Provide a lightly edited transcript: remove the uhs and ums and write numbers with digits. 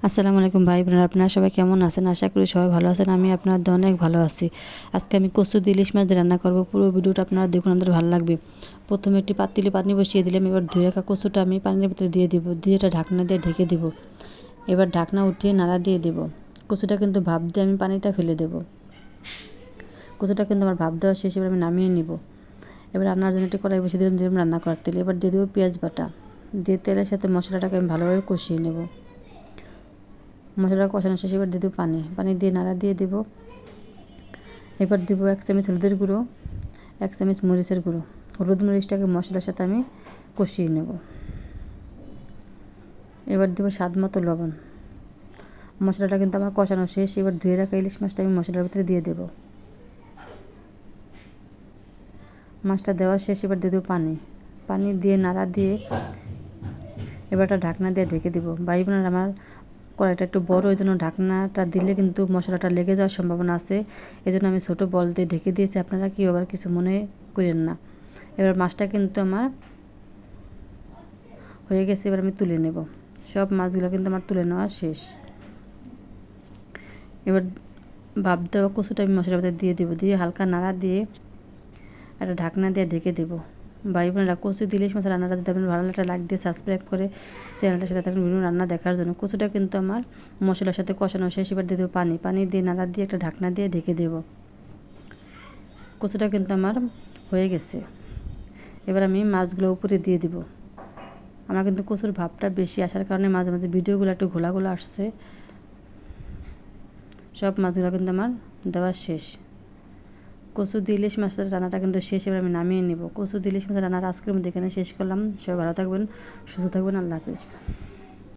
আসসালামু আলাইকুম ভাই বোনেরা, আপনারা সবাই কেমন আছেন? আশা করি সবাই ভালো আছেন। আমি আপনাদের অনেক ভালো আছি। আজকে আমি কচু দিয়ে ইলিশ মাছ দিয়ে রান্না করব। পুরো ভিডিওটা আপনারা দেখুন, আপনাদের ভালো লাগবে। প্রথমে একটি পাতিলে পানি বসিয়ে দিলাম। এবার ধুয়ে রাখা কচুটা আমি পানির ভিতরে দিয়ে দিব, দিয়ে এটা ঢাকনা দিয়ে ঢেকে দিব। এবার ঢাকনা উঠিয়ে নাড়া দিয়ে দেব। কচুটা কিন্তু ভাপ দিয়ে আমি পানিটা ফেলে দেব। কচুটা কিন্তু আমার ভাপ দেওয়া শেষ, এবার আমি নামিয়ে নিব। এবার রান্নার জন্য একটি কড়াই বসিয়ে দিলাম রান্না করার তেল। এবার দিয়ে দেবো পেঁয়াজ বাটা, দিয়ে তেলের সাথে মশলাটাকে আমি ভালোভাবে কষিয়ে নেব। মশলা কষানো শেষে এবার দিয়ে দেবো পানি দিয়ে নাড়া দিয়ে দেবো। এবার দেবো 1 চামচ হলুদের গুঁড়ো, 1 চামচ মরিচের গুঁড়ো। হলুদ মরিচটাকে মশলার সাথে আমি কষিয়ে নেব। এবার দেবো স্বাদ মতো লবণ। মশলাটা কিন্তু আমার কষানো শেষ। এবার ধুয়ে রাখা ইলিশ মাছটা আমি মশলার ভিতরে দিয়ে দেবো। মাছটা দেওয়া শেষ, এবার দিয়ে দেবো পানি দিয়ে নাড়া দিয়ে এবার একটা ঢাকনা দিয়ে ঢেকে দেবো। ভাই বোনেরা, আমার কড়াইটা একটু বড়, ওই জন্য ঢাকনাটা দিলে কিন্তু মশলাটা লেগে যাওয়ার সম্ভাবনা আছে। এই জন্য আমি ছোটো বল দিয়ে ঢেকে দিয়েছি। আপনারা কি আবার কিছু মনে করেন না। এবার মাছটা কিন্তু আমার হয়ে গেছে, এবার আমি তুলে নেব। সব মাছগুলো কিন্তু আমার তুলে নেওয়া শেষ। এবার ভাপ দেওয়া কচুটা আমি মশলার ভিতরে দিয়ে দেবো, দিয়ে হালকা নাড়া দিয়ে একটা ঢাকনা দিয়ে ঢেকে দেবো। ভাই বোনেরা, কচু দিয়ে ইলিশ মাছ রান্নাটা যদি আপনার ভালো একটা লাইক দিয়ে সাবস্ক্রাইব করে চ্যানেলটার সাথে থাকুন বিভিন্ন রান্না দেখার জন্য। কচুটা কিন্তু আমার মশলার সাথে কষানো শেষ। এবার দিয়ে দেবো পানি দিয়ে নাড়া দিয়ে একটা ঢাকনা দিয়ে ঢেকে দেবো। কচুটা কিন্তু আমার হয়ে গেছে। এবার আমি মাছগুলো উপরে দিয়ে দিব। আমার কিন্তু কচুর ভাবটা বেশি আসার কারণে মাঝে মাঝে ভিডিওগুলো একটু ঘোলা আসছে। সব মাছগুলো কিন্তু আমার দেওয়া শেষ। কচু দিয়ে ইলিশ মাছের রান্নাটা কিন্তু শেষ। এবার আমি নামিয়ে নেব। কচু দিয়ে ইলিশ মাছের রান্নাটা আজকের মধ্যে এখানে শেষ করলাম। সবাই ভালো থাকবেন, সুস্থ থাকবেন। আল্লাহ হাফিজ।